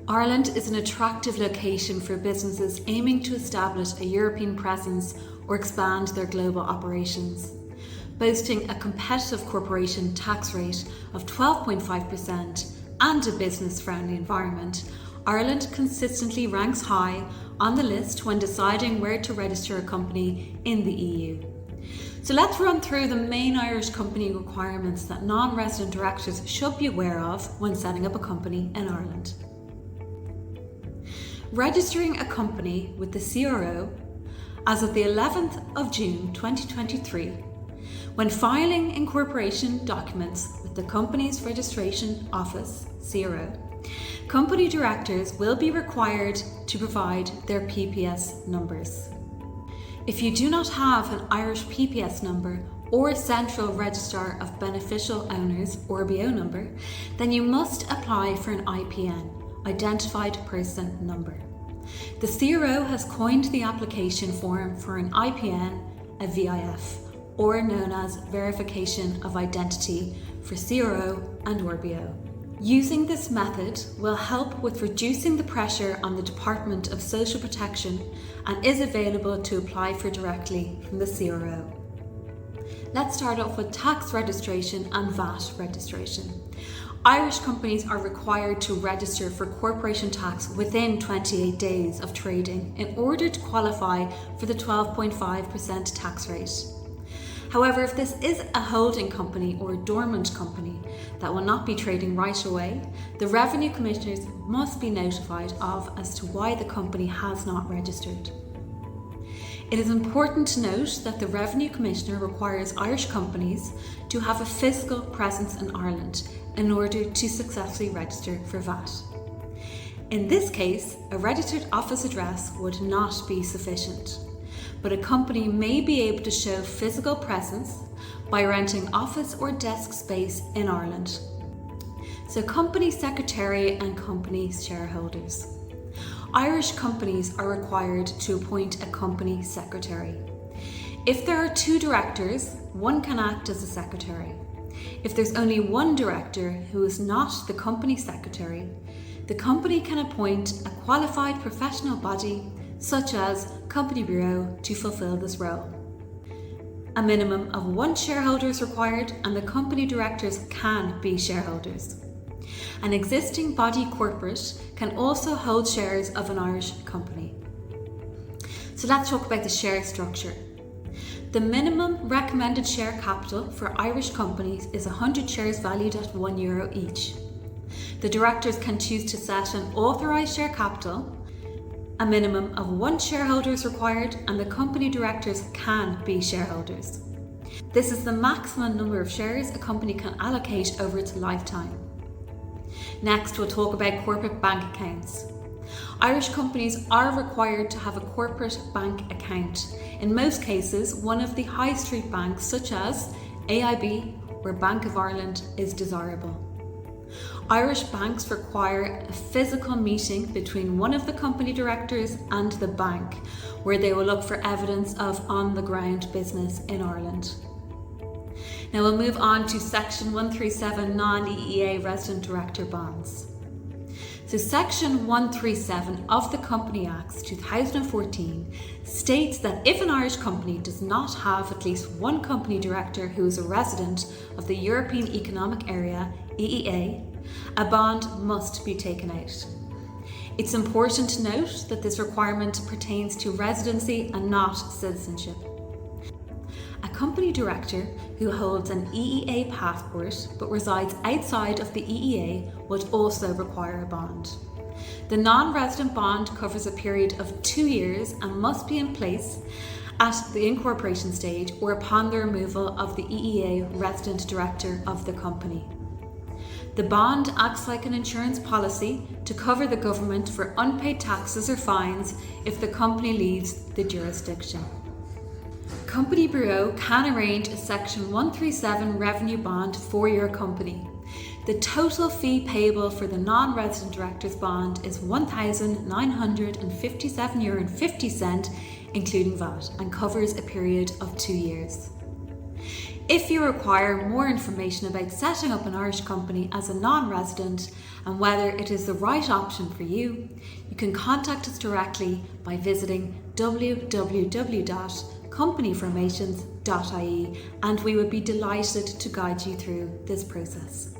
Ireland is an attractive location for businesses aiming to establish a European presence or expand their global operations. Boasting a competitive corporation tax rate of 12.5% and a business-friendly environment, Ireland consistently ranks high on the list when deciding where to register a company in the EU. So let's run through the main Irish company requirements that non-resident directors should be aware of when setting up a company in Ireland. Registering a company with the CRO as of the 11th of June 2023, when filing incorporation documents with the Companies Registration Office, CRO, company directors will be required to provide their PPS numbers. If you do not have an Irish PPS number or Central Register of Beneficial Owners (RBO) number, then you must apply for an IPN, Identified Person Number. The CRO has coined the application form for an IPN a VIF, or known as Verification of Identity for CRO and RBO. Using this method will help with reducing the pressure on the Department of Social Protection and is available to apply for directly from the CRO. Let's start off with tax registration and VAT registration. Irish companies are required to register for corporation tax within 28 days of trading in order to qualify for the 12.5% tax rate. However, if this is a holding company or a dormant company that will not be trading right away, the Revenue Commissioners must be notified of as to why the company has not registered. It is important to note that the Revenue Commissioner requires Irish companies to have a physical presence in Ireland in order to successfully register for VAT. In this case, a registered office address would not be sufficient, but a company may be able to show physical presence by renting office or desk space in Ireland. So company secretary and company shareholders. Irish companies are required to appoint a company secretary. If there are two directors, one can act as a secretary. If there's only one director who is not the company secretary, the company can appoint a qualified professional body such as Company Bureau to fulfill this role. A minimum of 1 shareholder is required and the company directors can be shareholders. An existing body corporate can also hold shares of an Irish company. So let's talk about the share structure. The minimum recommended share capital for Irish companies is 100 shares valued at €1 each. The directors can choose to set an authorised share capital. A minimum of 1 shareholder is required and the company directors can be shareholders. This is the maximum number of shares a company can allocate over its lifetime. Next, we'll talk about corporate bank accounts. Irish companies are required to have a corporate bank account. In most cases, one of the high street banks such as AIB or Bank of Ireland is desirable. Irish banks require a physical meeting between one of the company directors and the bank, where they will look for evidence of on-the-ground business in Ireland. Now we'll move on to Section 137 non-EEA resident director bonds. So Section 137 of the Company Acts 2014 states that if an Irish company does not have at least one company director who is a resident of the European Economic Area, EEA, a bond must be taken out. It's important to note that this requirement pertains to residency and not citizenship. A company director who holds an EEA passport but resides outside of the EEA would also require a bond. The non-resident bond covers a period of 2 years and must be in place at the incorporation stage or upon the removal of the EEA resident director of the company. The bond acts like an insurance policy to cover the government for unpaid taxes or fines if the company leaves the jurisdiction. Company Bureau can arrange a Section 137 revenue bond for your company. The total fee payable for the non-resident director's bond is €1,957.50, including VAT, and covers a period of 2 years. If you require more information about setting up an Irish company as a non-resident and whether it is the right option for you, you can contact us directly by visiting www.companyformations.ie, and we would be delighted to guide you through this process.